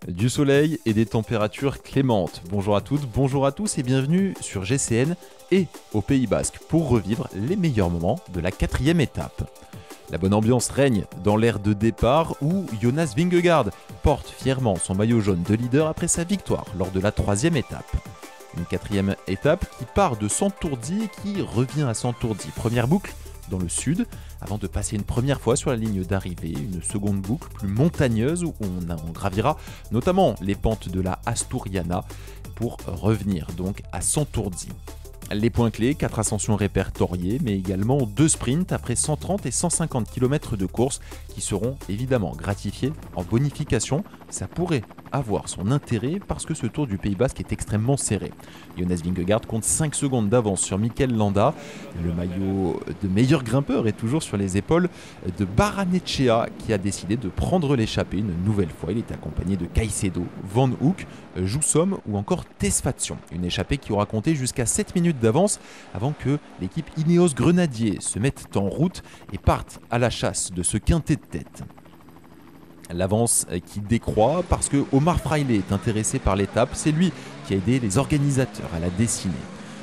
Du soleil et des températures clémentes. Bonjour à toutes, bonjour à tous et bienvenue sur GCN et au Pays Basque pour revivre les meilleurs moments de la 4e étape. La bonne ambiance règne dans l'aire de départ où Jonas Vingegaard porte fièrement son maillot jaune de leader après sa victoire lors de la 3e étape. Une 4e étape qui part de Santurtzi et qui revient à Santurtzi. Première boucle dans le sud, avant de passer une première fois sur la ligne d'arrivée, une seconde boucle plus montagneuse où on gravira notamment les pentes de la Asturiana pour revenir donc à Santurtzi. Les points clés, 4 ascensions répertoriées, mais également 2 sprints après 130 et 150 km de course qui seront évidemment gratifiés en bonification. Ça pourrait avoir son intérêt parce que ce Tour du Pays Basque est extrêmement serré. Jonas Vingegaard compte 5 secondes d'avance sur Mikel Landa. Le maillot de meilleur grimpeur est toujours sur les épaules de Barrenetxea qui a décidé de prendre l'échappée une nouvelle fois. Il est accompagné de Caicedo, Van Hoek, Joussom ou encore Tesfatsion. Une échappée qui aura compté jusqu'à 7 minutes d'avance avant que l'équipe Ineos Grenadier se mette en route et parte à la chasse de ce quintet de tête. L'avance qui décroît parce que Omar Fraile est intéressé par l'étape, c'est lui qui a aidé les organisateurs à la dessiner.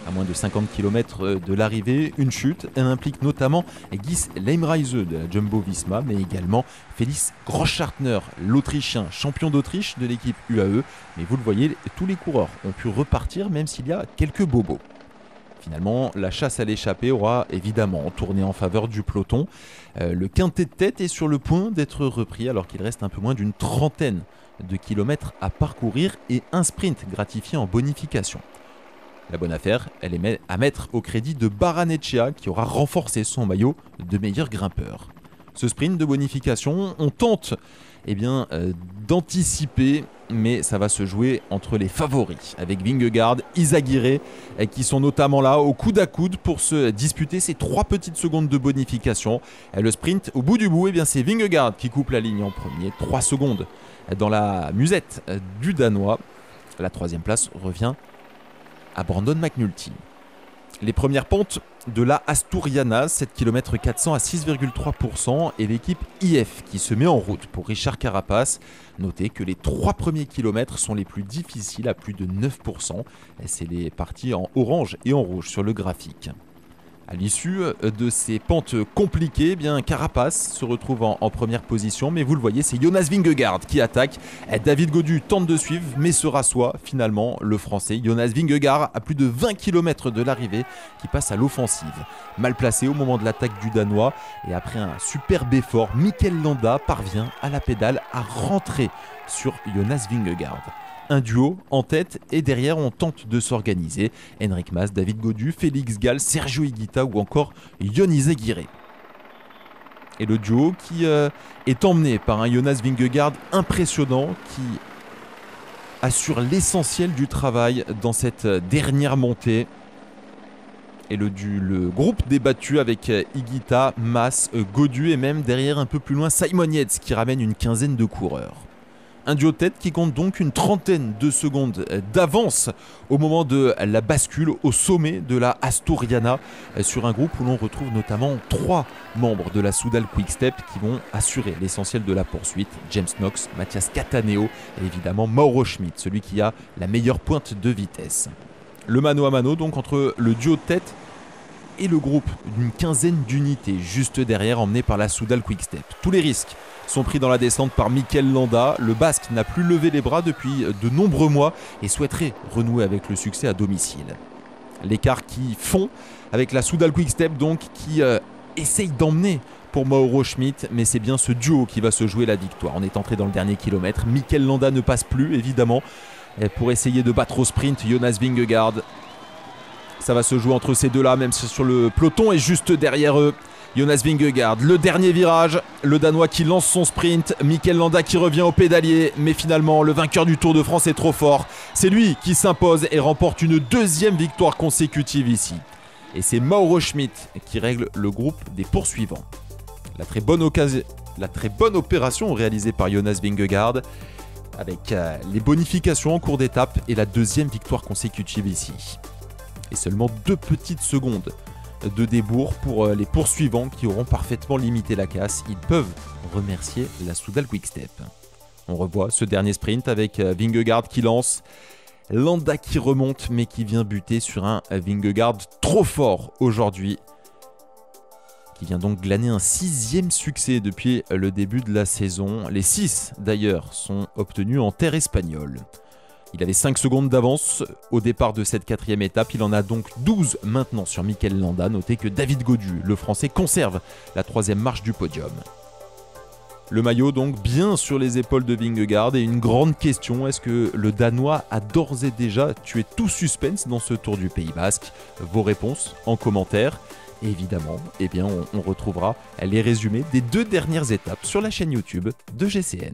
À moins de 50 km de l'arrivée, une chute, elle implique notamment Guys Leimreise de la Jumbo-Visma, mais également Félix Großschartner, l'Autrichien champion d'Autriche de l'équipe UAE. Mais vous le voyez, tous les coureurs ont pu repartir même s'il y a quelques bobos. Finalement, la chasse à l'échappée aura évidemment tourné en faveur du peloton. Le quintet de tête est sur le point d'être repris alors qu'il reste un peu moins d'une trentaine de kilomètres à parcourir et un sprint gratifié en bonification. La bonne affaire, elle est à mettre au crédit de Barrenetxea qui aura renforcé son maillot de meilleur grimpeur. Ce sprint de bonification, on tente d'anticiper, mais ça va se jouer entre les favoris, avec Vingegaard, Izagirre, qui sont notamment là au coude à coude pour se disputer ces 3 petites secondes de bonification. Le sprint, au bout du bout, c'est Vingegaard qui coupe la ligne en premier, 3 secondes dans la musette du Danois. La 3e place revient à Brandon McNulty. Les premières pentes de la Asturiana, 7 km 400 à 6,3% et l'équipe IF qui se met en route pour Richard Carapace. Notez que les 3 premiers kilomètres sont les plus difficiles à plus de 9%. C'est les parties en orange et en rouge sur le graphique. À l'issue de ces pentes compliquées, Carapace se retrouve en première position, mais vous le voyez, c'est Jonas Vingegaard qui attaque. David Gaudu tente de suivre, mais se rassoit finalement le Français. Jonas Vingegaard à plus de 20 km de l'arrivée qui passe à l'offensive. Mal placé au moment de l'attaque du Danois, et après un superbe effort, Mikel Landa parvient à la pédale à rentrer sur Jonas Vingegaard. Un duo en tête et derrière on tente de s'organiser. Enric Mas, David Gaudu, Félix Gall, Sergio Higuita ou encore Yon Izagirre. Et le duo qui est emmené par un Jonas Vingegaard impressionnant qui assure l'essentiel du travail dans cette dernière montée. Et le groupe débattu avec Higuita, Mas, Gaudu et même derrière un peu plus loin Simon Yates qui ramène une quinzaine de coureurs. Un duo de tête qui compte donc une trentaine de secondes d'avance au moment de la bascule au sommet de la Asturiana sur un groupe où l'on retrouve notamment 3 membres de la Soudal Quick-Step qui vont assurer l'essentiel de la poursuite. James Knox, Mathias Cataneo et évidemment Mauro Schmid, celui qui a la meilleure pointe de vitesse. Le mano à mano donc entre le duo de tête et le groupe d'une quinzaine d'unités juste derrière emmené par la Soudal Quick-Step. Tous les risques sont pris dans la descente par Mikel Landa. Le Basque n'a plus levé les bras depuis de nombreux mois et souhaiterait renouer avec le succès à domicile. L'écart qui fond avec la Soudal Quick-Step donc qui essaye d'emmener pour Mauro Schmid, mais c'est bien ce duo qui va se jouer la victoire. On est entré dans le dernier kilomètre. Mikel Landa ne passe plus évidemment pour essayer de battre au sprint Jonas Vingegaard. Ça va se jouer entre ces deux-là, même sur le peloton et juste derrière eux. Jonas Vingegaard, le dernier virage, le Danois qui lance son sprint, Mikel Landa qui revient au pédalier, mais finalement le vainqueur du Tour de France est trop fort. C'est lui qui s'impose et remporte une 2e victoire consécutive ici. Et c'est Mauro Schmid qui règle le groupe des poursuivants. La très bonne opération réalisée par Jonas Vingegaard avec les bonifications en cours d'étape et la 2e victoire consécutive ici. Et seulement 2 petites secondes de débours pour les poursuivants qui auront parfaitement limité la casse. Ils peuvent remercier la Soudal Quick-Step. On revoit ce dernier sprint avec Vingegaard qui lance, Landa qui remonte mais qui vient buter sur un Vingegaard trop fort aujourd'hui, qui vient donc glaner un 6e succès depuis le début de la saison. Les 6 d'ailleurs sont obtenus en terre espagnole. Il avait 5 secondes d'avance au départ de cette 4e étape, il en a donc 12 maintenant sur Mikel Landa. Notez que David Gaudu, le français, conserve la 3e marche du podium. Le maillot donc bien sur les épaules de Vingegaard et une grande question, est-ce que le Danois a d'ores et déjà tué tout suspense dans ce Tour du Pays Basque? Vos réponses en commentaire. Et évidemment, on retrouvera les résumés des 2 dernières étapes sur la chaîne YouTube de GCN.